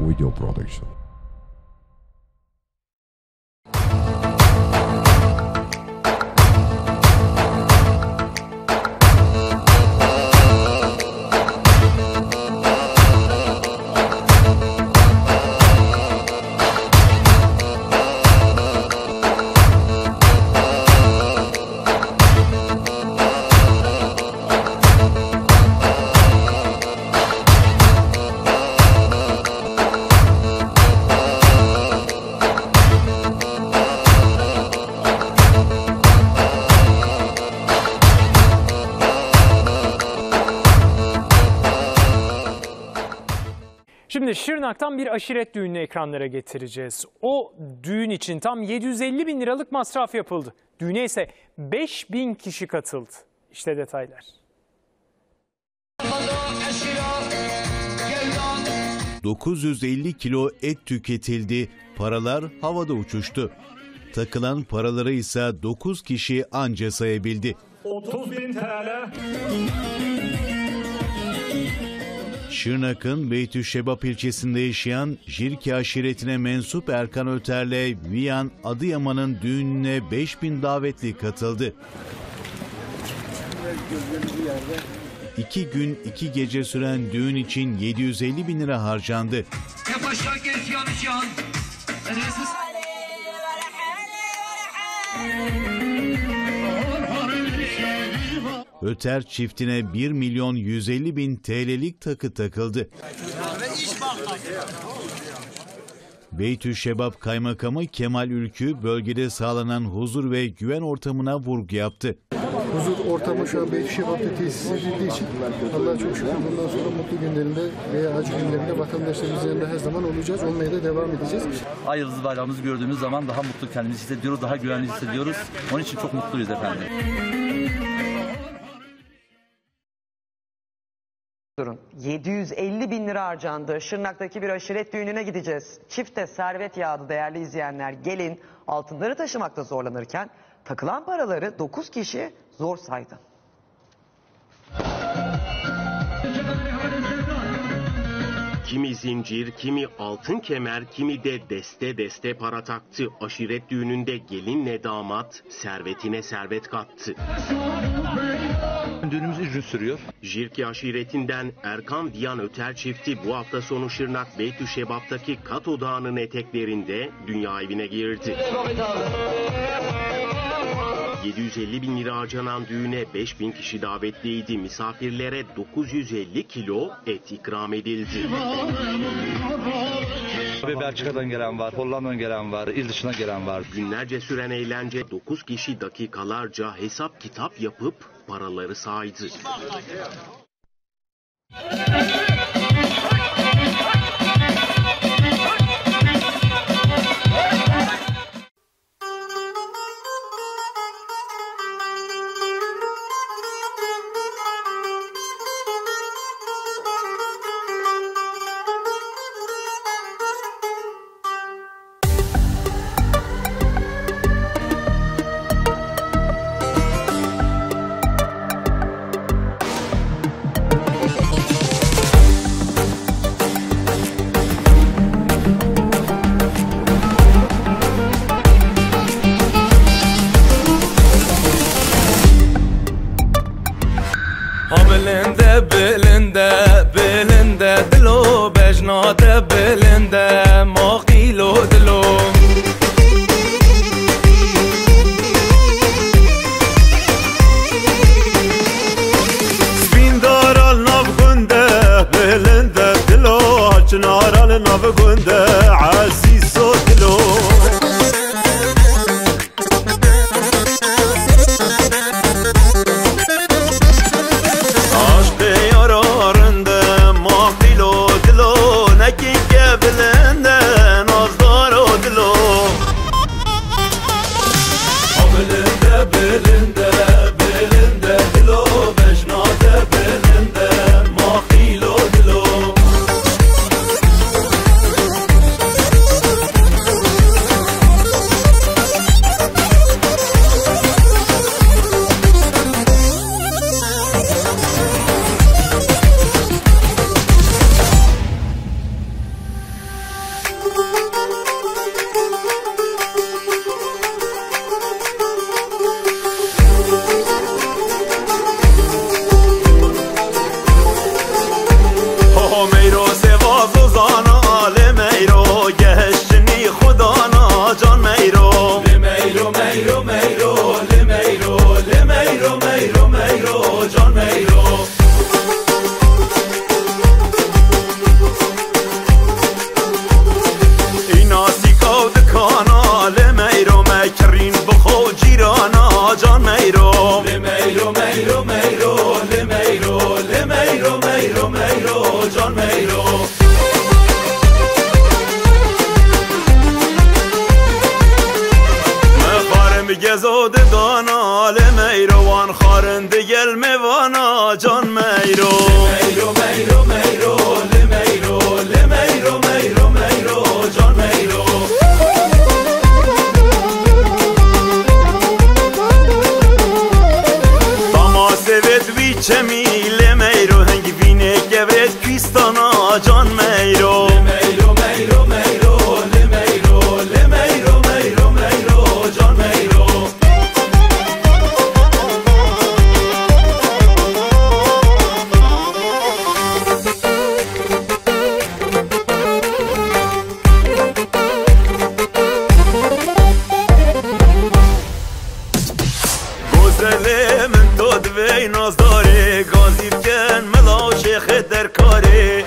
Video Production. Şimdi Şırnak'tan bir aşiret düğününü ekranlara getireceğiz. O düğün için tam 750 bin liralık masraf yapıldı. Düğüne ise 5000 kişi katıldı. İşte detaylar. 950 kilo et tüketildi, paralar havada uçuştu. Takılan paraları ise 9 kişi anca sayabildi. 30.000 TL. Şırnak'ın Beytüşşebap ilçesinde yaşayan Jirki aşiretine mensup Erkan Öter'le Viyan Adıyaman'ın düğününe 5000 davetli katıldı. 2 gün 2 gece süren düğün için 750 bin lira harcandı. Öter çiftine 1 milyon 150 bin TL'lik takı takıldı. Beytüşşebap Kaymakamı Kemal Ülkü bölgede sağlanan huzur ve güven ortamına vurgu yaptı. Huzur ortamı şu an Beytüşşebap'ta tesis edildiği için Allah'a çok şükür bundan sonra mutlu günlerinde veya acı günlerinde vatandaşlarımızın yanında her zaman olacağız. Olmaya da devam edeceğiz. Ay yıldız bayrağımızı gördüğümüz zaman daha mutlu kendimizi hissediyoruz, daha güvenli hissediyoruz. Onun için çok mutluyuz efendim. 750 bin lira harcandı. Şırnak'taki bir aşiret düğününe gideceğiz. Çifte servet yağdı değerli izleyenler. Gelin altınları taşımakta zorlanırken takılan paraları 9 kişi zor saydı. Kimi zincir, kimi altın kemer, kimi de deste deste para taktı. Aşiret düğününde gelinle damat servetine servet kattı. Düğünümüz 3 gün sürüyor. Jirki aşiretinden Erkan Viyan Öter çifti bu hafta sonu Şırnak Beytüşşebap'taki Kato Dağı'nın eteklerinde dünya evine girdi. 750 bin lira harcanan düğüne 5000 kişi davetliydi. Misafirlere 950 kilo et ikram edildi. Belçika'dan gelen var, Hollanda'dan gelen var, il dışından gelen var. Günlerce süren eğlence 9 kişi dakikalarca hesap kitap yapıp paraları saydı. belinde dilo bejnate belinde maqilo dilo Spindaral navgunde belinde dilo Çınaral navgunde asiso dilo Aşk yararında بگزاد دانا لمیرو وان خارند گل میوانا جان میرو میرو میرو میرو لمیرو لمیرو میرو میرو جان میرو باما سوید وی چمی لمیرو هنگی بینه گورد کیستانا جان میرو میرو میرو میرو لمیرو لمیرو میرو میرو جان میرو گزله من تو دوی نازداره گازی بکن ملا شیخ در کاره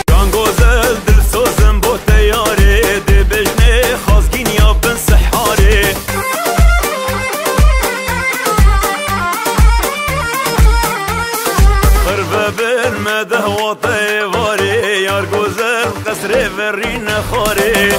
جان گزل دل سوزم با تیاره ده بجنه خازگین یا بن سحاره خربه بالمده و طیواره یار گزل قصر ورین خاره